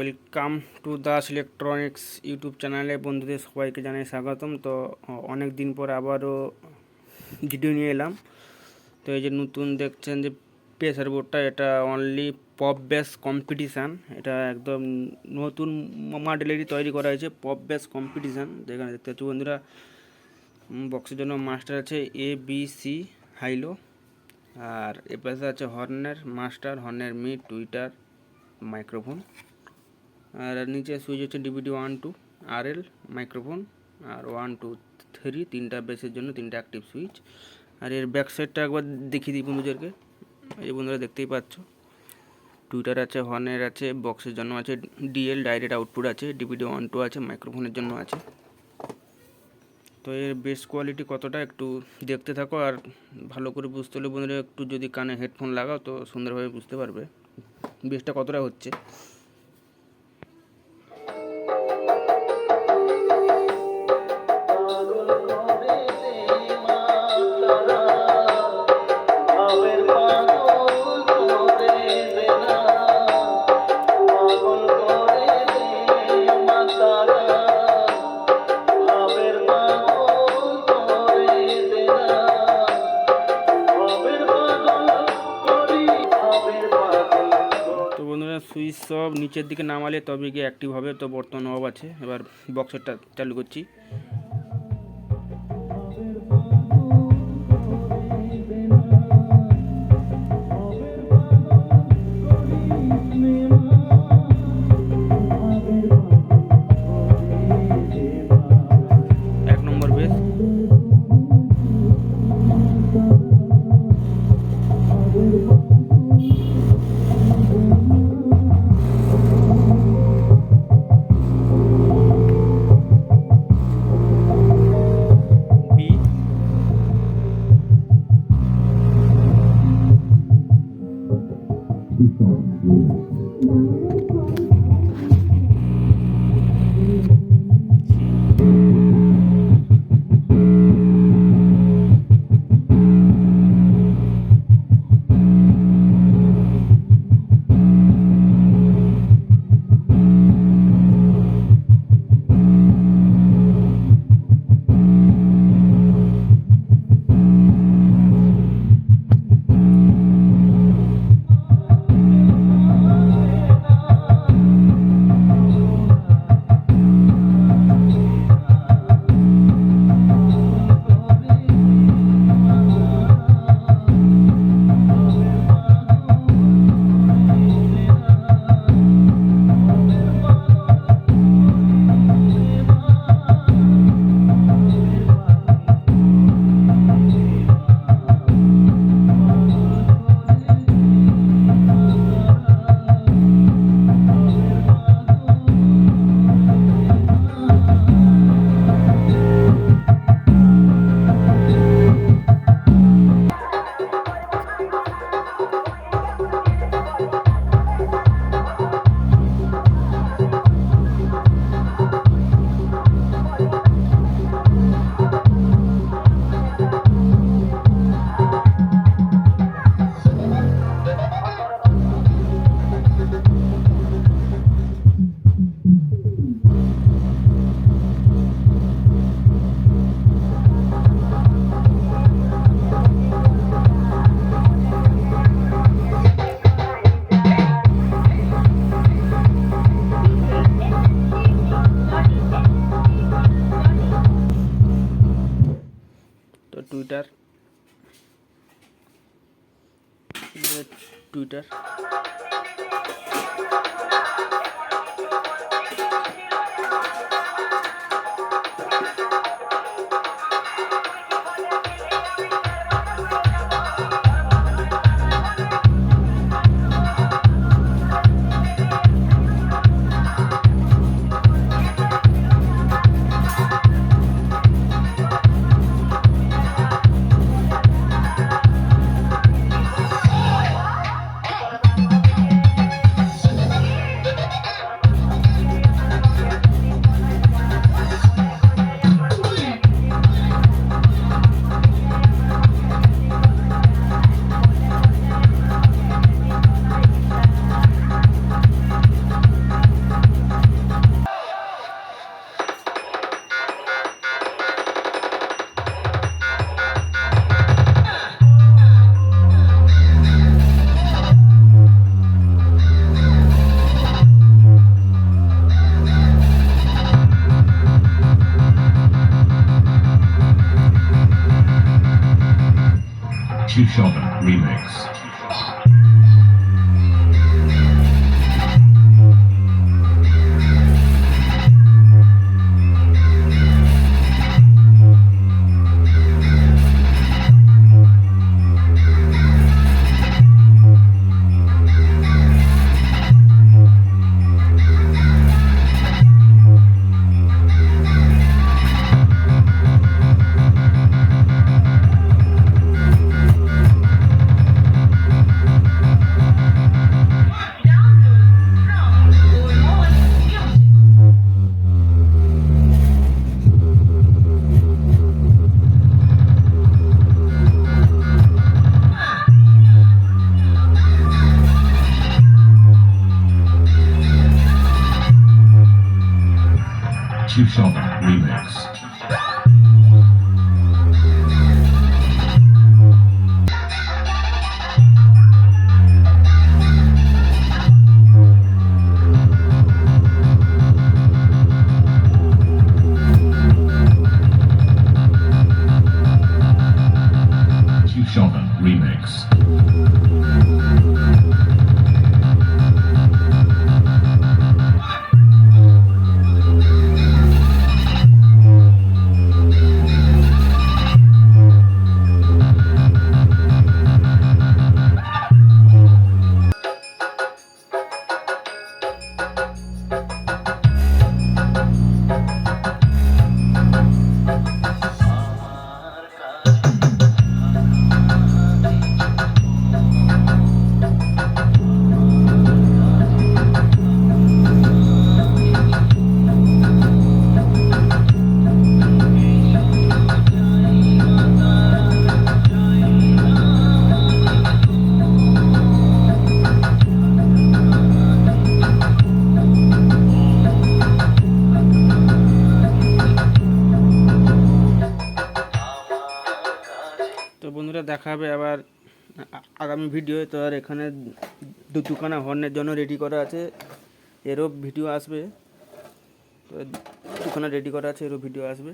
Welcome to Das electronics YouTube চ্যানেলে বন্ধুদের সবাইকে জানাই স্বাগতম। তো অনেক দিন পর আবারও ভিডিও নিয়ে এলাম। তো এই যে নতুন দেখছেন যে প্রেসার বোর্ডটা, এটা অনলি পপ বেস কম্পিটিশান। এটা একদম নতুন মডেলেরই তৈরি করা হয়েছে, পপ বেস কম্পিটিশান। যেখানে দেখতে পাচ্ছি বন্ধুরা, বক্সের জন্য মাস্টার আছে ABC হাইলো, আর এ পাশে আছে হর্নের মাস্টার, হর্নের মিড, টুইটার, মাইক্রোফোন, আর নিচে সুইচ হচ্ছে DVD 1 2 RL মাইক্রোফোন, আর 1 2 3 তিনটা বেসের জন্য তিনটা অ্যাক্টিভ সুইচ। আর এর ব্যাক সাইডটা একবার দেখিয়ে দিই বন্ধুদেরকে। এই বন্ধুরা দেখতেই পাচ্ছ, টুইটার আছে, হর্নের আছে, বক্সের জন্য আছে DL ডাইরেক্ট আউটপুট আছে, DVD 1 2 আছে, মাইক্রোফোনের জন্য আছে। তো এর বেস কোয়ালিটি কতটা একটু দেখতে থাকো, আর ভালো করে বুঝতে হলে বন্ধুরা একটু যদি কানে হেডফোন লাগাও তো সুন্দরভাবে বুঝতে পারবে বেসটা কতটা হচ্ছে। তো বন্ধুরা, সুইচ সব নিচের দিকে নামালে তবে গিয়ে অ্যাক্টিভ হবে। তো বর্তমান অফ আছে। এবার বক্সেরটা চালু করছি। এক নম্বর বেস। তো Twitter Twitter Chief Sheldon Remix. Chief Sheldon Remix. Chief Sheldon Remix. তো বন্ধুরা, দেখা হবে আবার আগামী ভিডিও। তো আর এখানে দুখানা হর্নের জন্য রেডি করা আছে, এরও ভিডিও আসবে। তো দুখানা রেডি করা আছে, এরও ভিডিও আসবে।